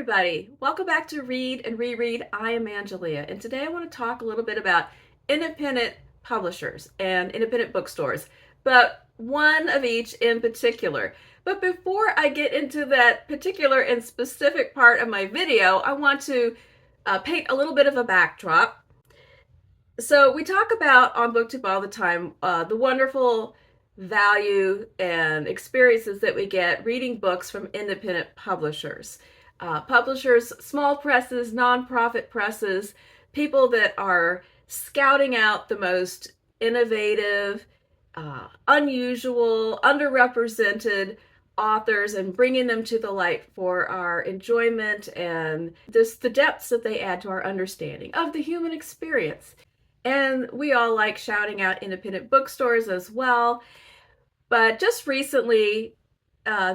everybody. Welcome back to Read and Reread. I am Angelia, and today I want to talk a little bit about independent publishers and independent bookstores, but one of each in particular. But before I get into that particular and specific part of my video, I want to paint a little bit of a backdrop. So we talk about on BookTube all the time the wonderful value and experiences that we get reading books from independent publishers. Publishers, small presses, nonprofit presses, people that are scouting out the most innovative, unusual, underrepresented authors and bringing them to the light for our enjoyment and the depths that they add to our understanding of the human experience. And we all like shouting out independent bookstores as well. But just recently,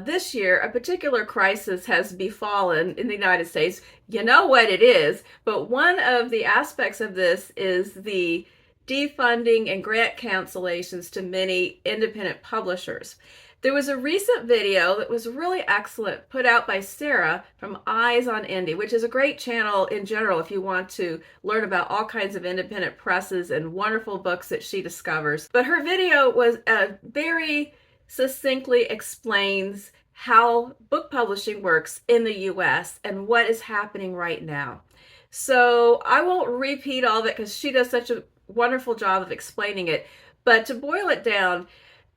this year, a particular crisis has befallen in the United States. You know what it is, but one of the aspects of this is the defunding and grant cancellations to many independent publishers. There was a recent video that was really excellent put out by Sarah from Eyes on Indie, which is a great channel in general if you want to learn about all kinds of independent presses and wonderful books that she discovers. But her video was very succinctly explains how book publishing works in the US and what is happening right now. So I won't repeat all of it because she does such a wonderful job of explaining it. But to boil it down,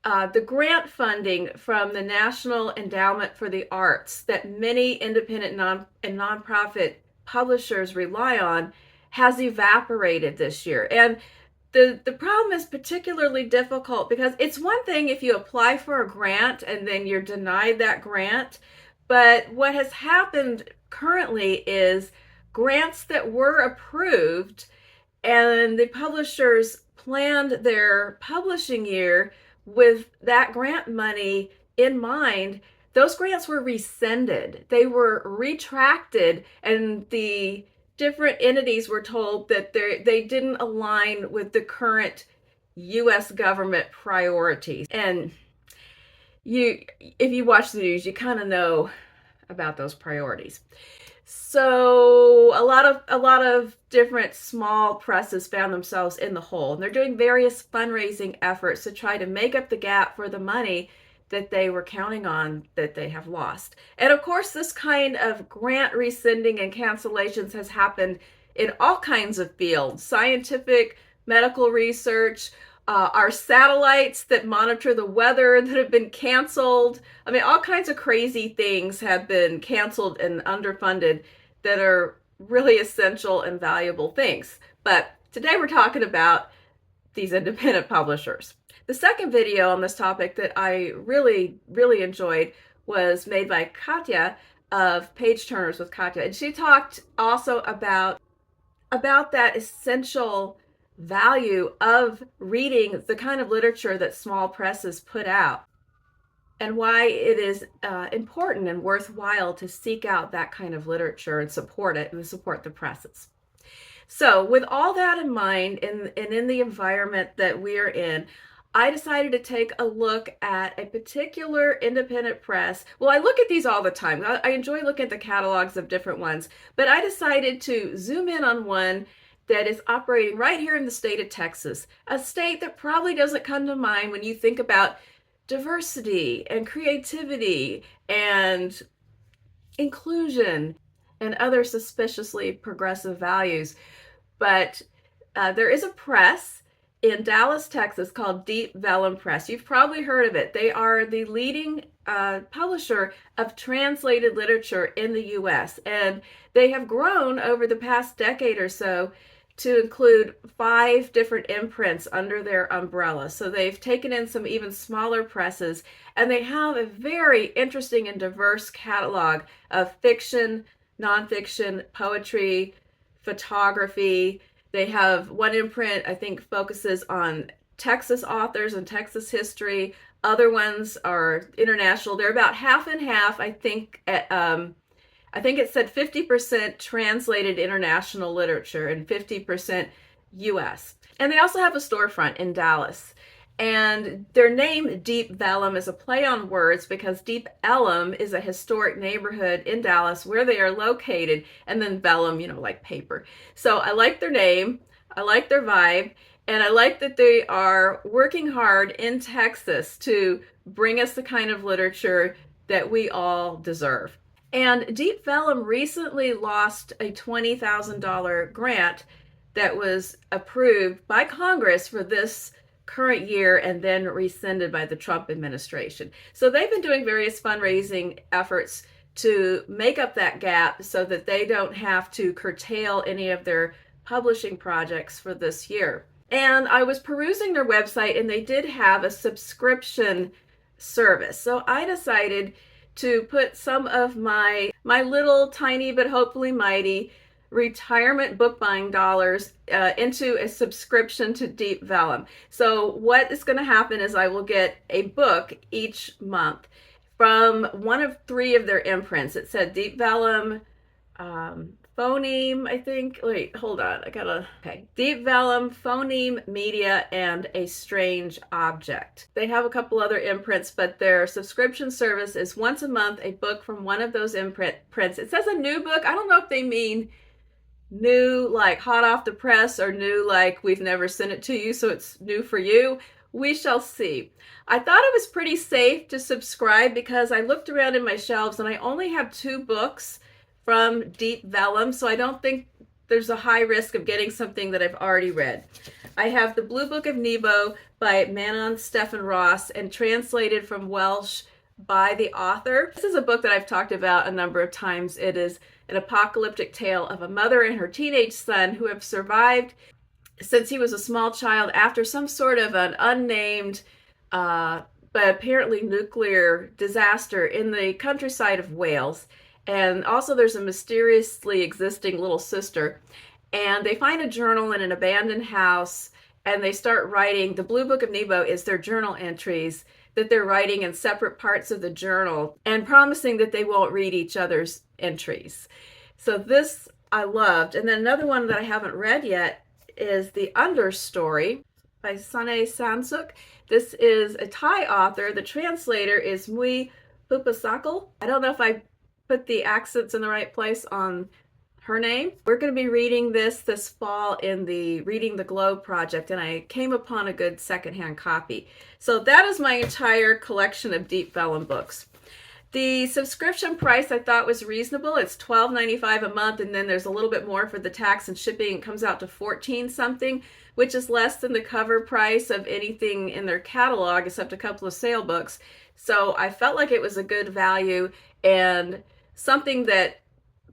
the grant funding from the National Endowment for the Arts that many independent and nonprofit publishers rely on has evaporated this year. And the problem is particularly difficult because it's one thing if you apply for a grant and then you're denied that grant, but what has happened currently is grants that were approved and the publishers planned their publishing year with that grant money in mind, those grants were rescinded. They were retracted, and the different entities were told that they didn't align with the current U.S. government priorities. And if you watch the news, you kind of know about those priorities. So a lot of different small presses found themselves in the hole, and they're doing various fundraising efforts to try to make up the gap for the money that they were counting on that they have lost. And of course, this kind of grant rescinding and cancellations has happened in all kinds of fields: scientific, medical research, our satellites that monitor the weather that have been canceled. I mean, all kinds of crazy things have been canceled and underfunded that are really essential and valuable things. But today we're talking about these independent publishers. The second video on this topic that I really enjoyed was made by Katya of Page Turners with Katya. And she talked also about that essential value of reading the kind of literature that small presses put out and why it is important and worthwhile to seek out that kind of literature and support it and support the presses. So with all that in mind and in the environment that we're in, I decided to take a look at a particular independent press. Well, I look at these all the time. I enjoy looking at the catalogs of different ones, but I decided to zoom in on one that is operating right here in the state of Texas, a state that probably doesn't come to mind when you think about diversity and creativity and inclusion and other suspiciously progressive values. But there is a press in Dallas, Texas called Deep Vellum Press. You've probably heard of it. They are the leading publisher of translated literature in the U.S. And they have grown over the past decade or so to include 5 different imprints under their umbrella. So they've taken in some even smaller presses, and they have a very interesting and diverse catalog of fiction, nonfiction, poetry, photography. They have one imprint, I think, focuses on Texas authors and Texas history. Other ones are international. They're about half and half, I think. I think it said 50% translated international literature and 50% US. And they also have a storefront in Dallas. And their name, Deep Vellum, is a play on words because Deep Ellum is a historic neighborhood in Dallas where they are located, and then vellum, like paper. So I like their name, I like their vibe, and I like that they are working hard in Texas to bring us the kind of literature that we all deserve. And Deep Vellum recently lost a $20,000 grant that was approved by Congress for this current year and then rescinded by the Trump administration. So they've been doing various fundraising efforts to make up that gap so that they don't have to curtail any of their publishing projects for this year. And I was perusing their website, and they did have a subscription service. So I decided to put some of my little tiny but hopefully mighty retirement book buying dollars into a subscription to Deep Vellum. So what is going to happen is I will get a book each month from one of 3 of their imprints. It said Deep Vellum, Phoneme, I think. Wait, hold on. Okay. Deep Vellum, Phoneme, Media, and A Strange Object. They have a couple other imprints, but their subscription service is once a month, a book from one of those imprints. It says a new book. I don't know if they mean new like hot off the press or new like we've never sent it to you, so it's new for you. We shall see. I thought it was pretty safe to subscribe because I looked around in my shelves and I only have 2 books from Deep Vellum, so I don't think there's a high risk of getting something that I've already read. I have The Blue Book of Nebo by Manon Stephen Ross and translated from Welsh by the author. This is a book that I've talked about a number of times. It is an apocalyptic tale of a mother and her teenage son who have survived since he was a small child after some sort of an unnamed but apparently nuclear disaster in the countryside of Wales. And also there's a mysteriously existing little sister. And they find a journal in an abandoned house and they start writing. The Blue Book of Nebo is their journal entries that they're writing in separate parts of the journal and promising that they won't read each other's entries. So this I loved. And then another one that I haven't read yet is The Understory by Sane Sansuk. This is a Thai author. The translator is Mui Pupasakal. I don't know if I put the accents in the right place on her name. We're going to be reading this fall in the Reading the Globe project, and I came upon a good secondhand copy. So that is my entire collection of Deep Vellum books. The subscription price I thought was reasonable. It's $12.95 a month, and then there's a little bit more for the tax and shipping. It comes out to $14 something, which is less than the cover price of anything in their catalog except a couple of sale books. So I felt like it was a good value and something that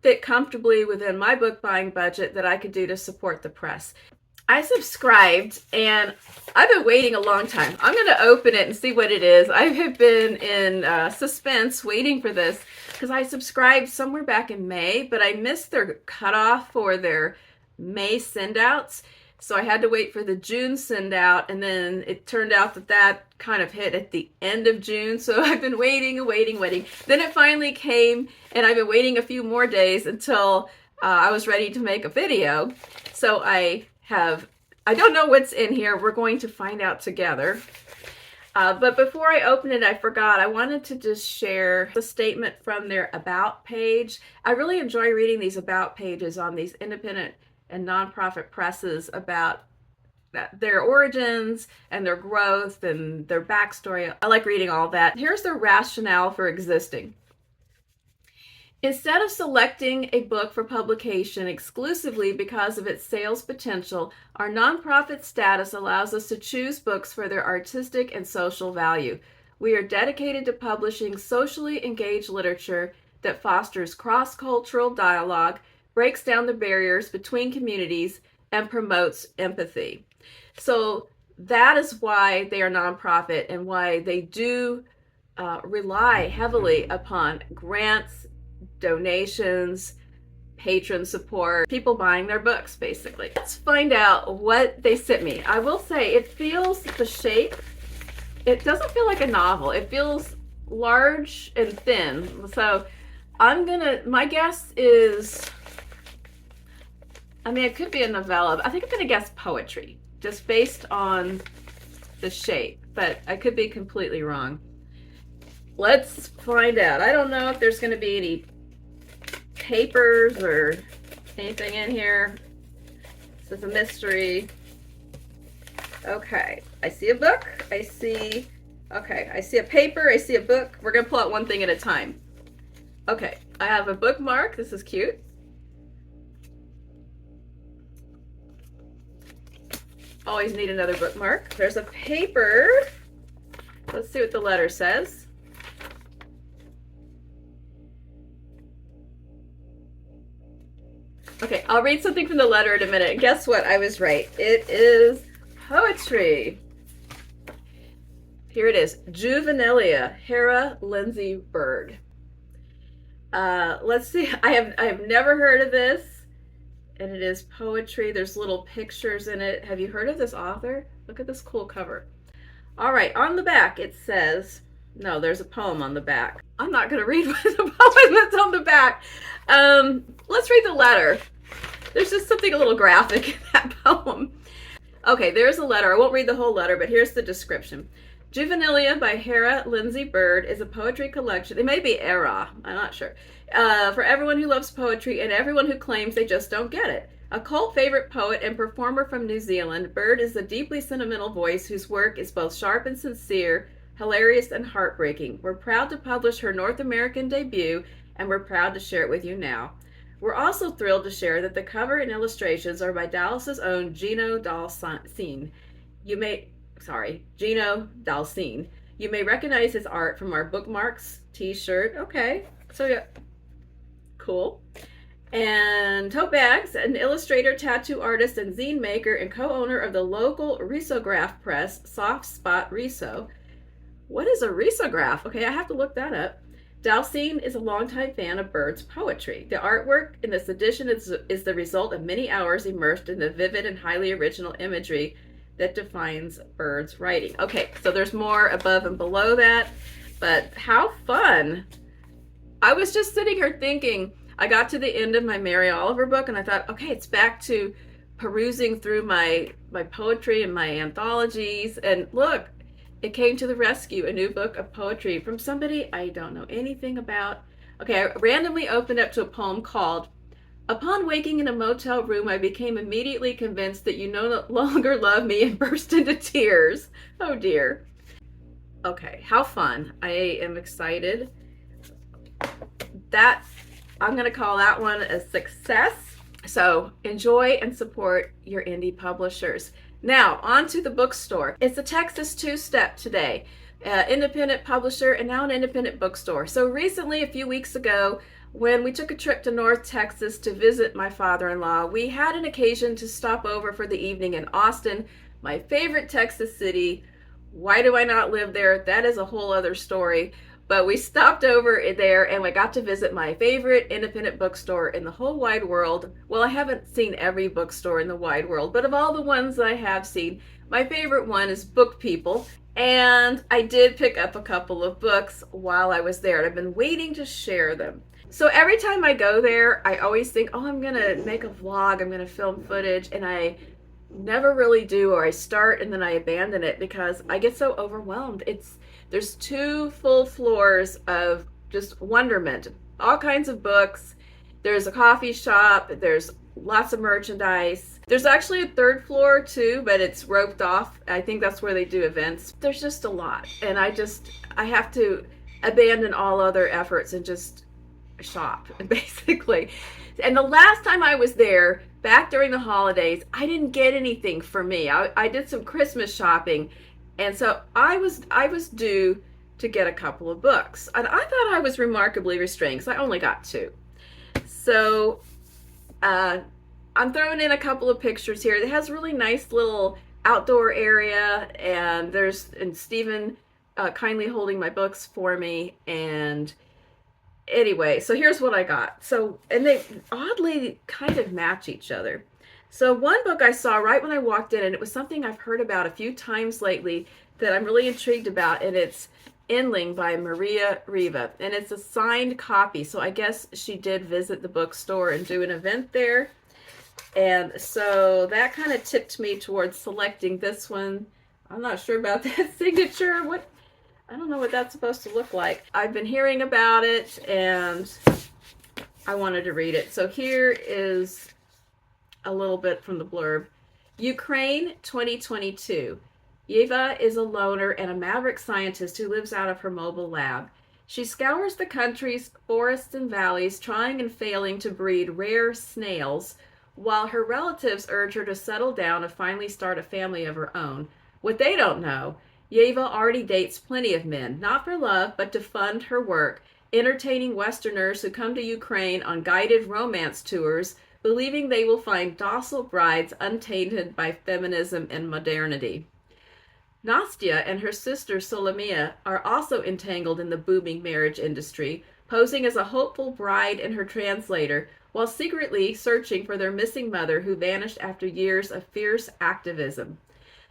fit comfortably within my book buying budget that I could do to support the press. I subscribed and I've been waiting a long time. I'm going to open it and see what it is. I have been in suspense waiting for this because I subscribed somewhere back in May, but I missed their cutoff for their May send-outs. So I had to wait for the June send out, and then it turned out that kind of hit at the end of June. So I've been waiting. Then it finally came, and I've been waiting a few more days until I was ready to make a video. So I don't know what's in here. We're going to find out together. But before I open it, I forgot. I wanted to just share a statement from their About page. I really enjoy reading these About pages on these independent and nonprofit presses about their origins and their growth and their backstory. I like reading all that. Here's their rationale for existing. Instead of selecting a book for publication exclusively because of its sales potential, our nonprofit status allows us to choose books for their artistic and social value. We are dedicated to publishing socially engaged literature that fosters cross-cultural dialogue, breaks down the barriers between communities, and promotes empathy. So that is why they are nonprofit and why they do rely heavily upon grants, donations, patron support, people buying their books, basically. Let's find out what they sent me. I will say it feels, the shape, it doesn't feel like a novel. It feels large and thin. So my guess is, it could be a novella. I think I'm going to guess poetry, just based on the shape, but I could be completely wrong. Let's find out. I don't know if there's going to be any papers or anything in here. This is a mystery. Okay, I see a book. I see a paper. I see a book. We're going to pull out one thing at a time. Okay, I have a bookmark. This is cute. Always need another bookmark. There's a paper. Let's see what the letter says. Okay, I'll read something from the letter in a minute. Guess what? I was right. It is poetry. Here it is. Juvenilia, Hera Lindsay Bird. Let's see. I have never heard of this, and it is poetry. There's little pictures in it. Have you heard of this author? Look at this cool cover. All right, on the back it says, no, there's a poem on the back. I'm not going to read what the poem that's on the back. Let's read the letter. There's just something a little graphic in that poem. Okay, there's a letter. I won't read the whole letter, but here's the description. Juvenilia by Hera Lindsay Bird is a poetry collection. It may be Era, I'm not sure. For everyone who loves poetry and everyone who claims they just don't get it. A cult favorite poet and performer from New Zealand, Bird is a deeply sentimental voice whose work is both sharp and sincere, hilarious and heartbreaking. We're proud to publish her North American debut, and we're proud to share it with you now. We're also thrilled to share that the cover and illustrations are by Dallas's own Gino Dalcine. Gino Dalcine. You may recognize his art from our bookmarks, t-shirt. Okay, so yeah, cool. And tote bags, an illustrator, tattoo artist, and zine maker, and co-owner of the local risograph press, Soft Spot Riso. What is a risograph? Okay, I have to look that up. Dalcine is a longtime fan of Bird's poetry. The artwork in this edition is the result of many hours immersed in the vivid and highly original imagery that defines Bird's writing. Okay, so there's more above and below that, but how fun. I was just sitting here thinking, I got to the end of my Mary Oliver book and I thought, okay, it's back to perusing through my poetry and my anthologies, and look, it came to the rescue, a new book of poetry from somebody I don't know anything about. Okay, I randomly opened up to a poem called, Upon waking in a motel room, I became immediately convinced that you no longer love me, and burst into tears. Oh dear. Okay, how fun. I am excited. I'm going to call that one a success. So enjoy and support your indie publishers. Now, on to the bookstore. It's a Texas two-step today. Independent publisher and now an independent bookstore. So recently, a few weeks ago, when we took a trip to North Texas to visit my father-in-law, we had an occasion to stop over for the evening in Austin, my favorite Texas city. Why do I not live there? That is a whole other story. But we stopped over there and we got to visit my favorite independent bookstore in the whole wide world. Well, I haven't seen every bookstore in the wide world, but of all the ones that I have seen, my favorite one is Book People. And I did pick up a couple of books while I was there, and I've been waiting to share them. So every time I go there, I always think, oh, I'm going to make a vlog, I'm going to film footage, and I never really do, or I start and then I abandon it because I get so overwhelmed. There's 2 full floors of just wonderment, all kinds of books. There's a coffee shop, there's lots of merchandise. There's actually a 3rd floor too, but it's roped off. I think that's where they do events. There's just a lot, and I have to abandon all other efforts and just shop, basically. And the last time I was there, back during the holidays, I didn't get anything for me. I did some Christmas shopping, and so I was due to get a couple of books. And I thought I was remarkably restrained because I only got 2. So I'm throwing in a couple of pictures here. It has a really nice little outdoor area, and Stephen kindly holding my books for me. And anyway, so here's what I got. So, and they oddly kind of match each other. So one book I saw right when I walked in, and it was something I've heard about a few times lately that I'm really intrigued about, and it's Endling by Maria Riva, and it's a signed copy. So I guess she did visit the bookstore and do an event there. And so that kind of tipped me towards selecting this one. I'm not sure about that signature. I don't know what that's supposed to look like. I've been hearing about it and I wanted to read it. So here is a little bit from the blurb. Ukraine 2022. Yeva is a loner and a maverick scientist who lives out of her mobile lab. She scours the country's forests and valleys, trying and failing to breed rare snails, while her relatives urge her to settle down and finally start a family of her own. What they don't know, Yeva already dates plenty of men, not for love, but to fund her work, entertaining Westerners who come to Ukraine on guided romance tours, believing they will find docile brides untainted by feminism and modernity. Nastya and her sister Solomia are also entangled in the booming marriage industry, posing as a hopeful bride and her translator, while secretly searching for their missing mother who vanished after years of fierce activism.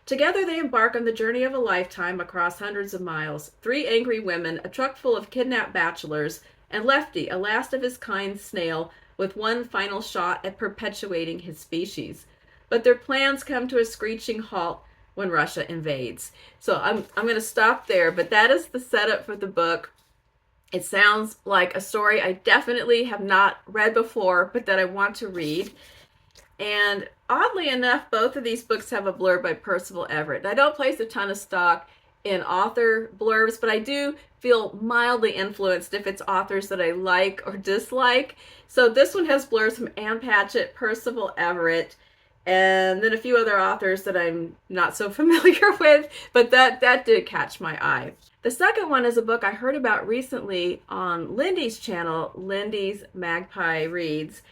Together they embark on the journey of a lifetime across hundreds of miles. Three angry women, a truck full of kidnapped bachelors, and Lefty, a last of his kind snail, with one final shot at perpetuating his species. But their plans come to a screeching halt when Russia invades. So I'm going to stop there, but that is the setup for the book. It sounds like a story I definitely have not read before, but that I want to read. And oddly enough, both of these books have a blurb by Percival Everett. I don't place a ton of stock in author blurbs, but I do feel mildly influenced if it's authors that I like or dislike. So this one has blurbs from Ann Patchett, Percival Everett, and then a few other authors that I'm not so familiar with, but that did catch my eye. The second one is a book I heard about recently on Lindy's channel, Lindy's Magpie Reads,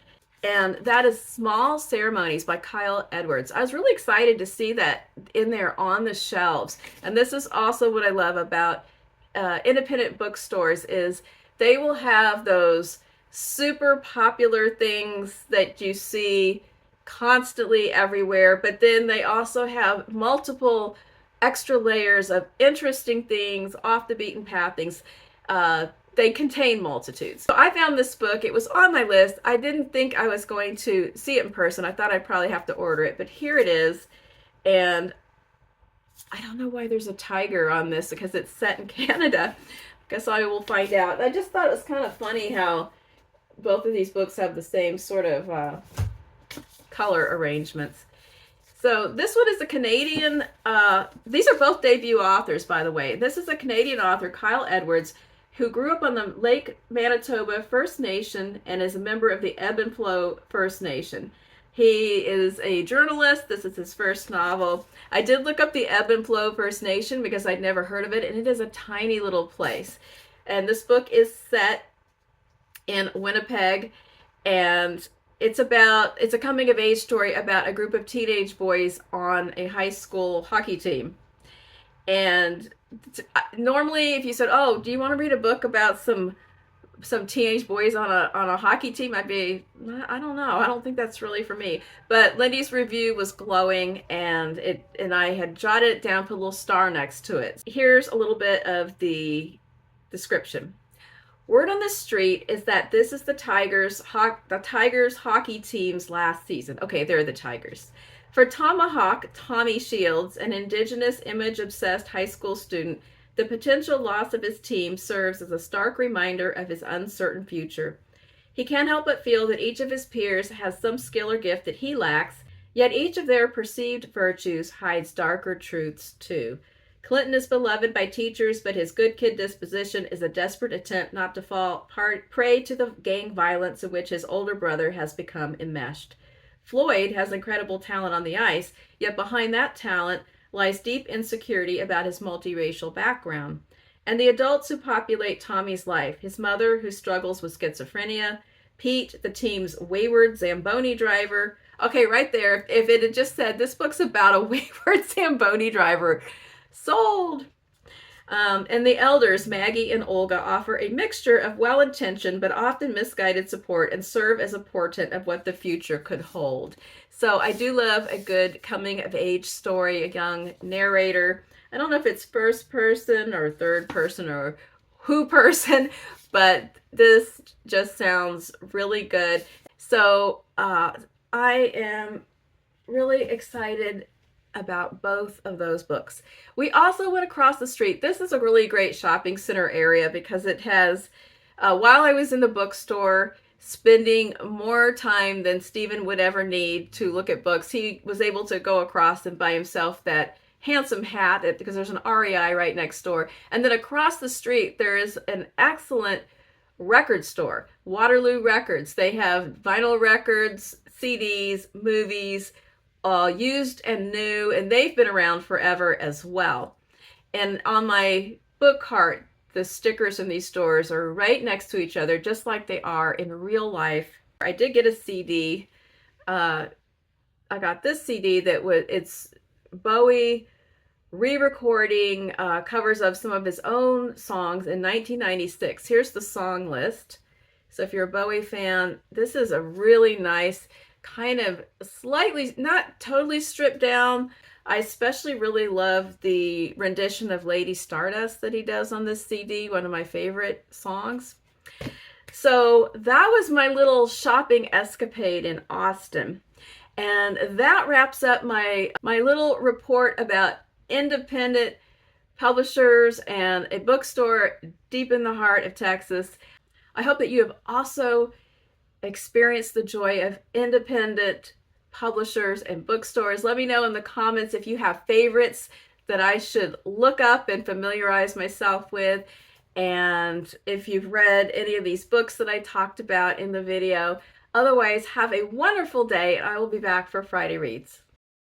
and that is Small Ceremonies by Kyle Edwards. I was really excited to see that in there on the shelves. And this is also what I love about independent bookstores is they will have those super popular things that you see constantly everywhere, but then they also have multiple extra layers of interesting things, off the beaten path things. They contain multitudes. So I found this book. It was on my list. I didn't think I was going to see it in person. I thought I'd probably have to order it, but here it is. And I don't know why there's a tiger on this because it's set in Canada. Guess I will find out. I just thought it was kind of funny how both of these books have the same sort of color arrangements. So this one is a Canadian, these are both debut authors, by the way. This is a Canadian author, Kyle Edwards, who grew up on the Lake Manitoba First Nation and is a member of the Ebb and Flow First Nation. He is a journalist. This is his first novel. I did look up the Ebb and Flow First Nation because I'd never heard of it, and it is a tiny little place. And this book is set in Winnipeg, and it's a coming of age story about a group of teenage boys on a high school hockey team. And normally if you said, oh, do you want to read a book about some teenage boys on a hockey team, I'd be, I don't know, I don't think that's really for me. But Lindy's review was glowing, and I had jotted it down, put a little star next to it. Here's a little bit of the description. Word on the street is that this is the Tigers hockey team's last season. Okay, they're the Tigers. For Tomahawk Tommy Shields, an indigenous image-obsessed high school student, the potential loss of his team serves as a stark reminder of his uncertain future. He can't help but feel that each of his peers has some skill or gift that he lacks, yet each of their perceived virtues hides darker truths too. Clinton is beloved by teachers, but his good kid disposition is a desperate attempt not to fall prey to the gang violence in which his older brother has become enmeshed. Floyd has incredible talent on the ice, yet behind that talent lies deep insecurity about his multiracial background. And the adults who populate Tommy's life, his mother who struggles with schizophrenia, Pete, the team's wayward Zamboni driver. Okay, right there, if it had just said this book's about a wayward Zamboni driver, sold. And the elders, Maggie and Olga, offer a mixture of well-intentioned but often misguided support and serve as a portent of what the future could hold. So I do love a good coming-of-age story, a young narrator. I don't know if it's first person or third person or who person, but this just sounds really good. So I am really excited about both of those books. We also went across the street. This is a really great shopping center area because it has, while I was in the bookstore, spending more time than Stephen would ever need to look at books, he was able to go across and buy himself that handsome hat because there's an REI right next door. And then across the street, there is an excellent record store, Waterloo Records. They have vinyl records, CDs, movies, used and new, and they've been around forever as well. And on my book cart, the stickers in these stores are right next to each other, just like they are in real life. I did get a CD. I got this CD it's Bowie re-recording covers of some of his own songs in 1996. Here's the song list. So if you're a Bowie fan, this is a really nice, kind of slightly, not totally stripped down. I especially really love the rendition of Lady Stardust that he does on this CD, one of my favorite songs. So that was my little shopping escapade in Austin. And that wraps up my little report about independent publishers and a bookstore deep in the heart of Texas. I hope that you have also experienced the joy of independent publishers and bookstores. Let me know in the comments if you have favorites that I should look up and familiarize myself with, and if you've read any of these books that I talked about in the video. Otherwise, have a wonderful day, and I will be back for Friday Reads.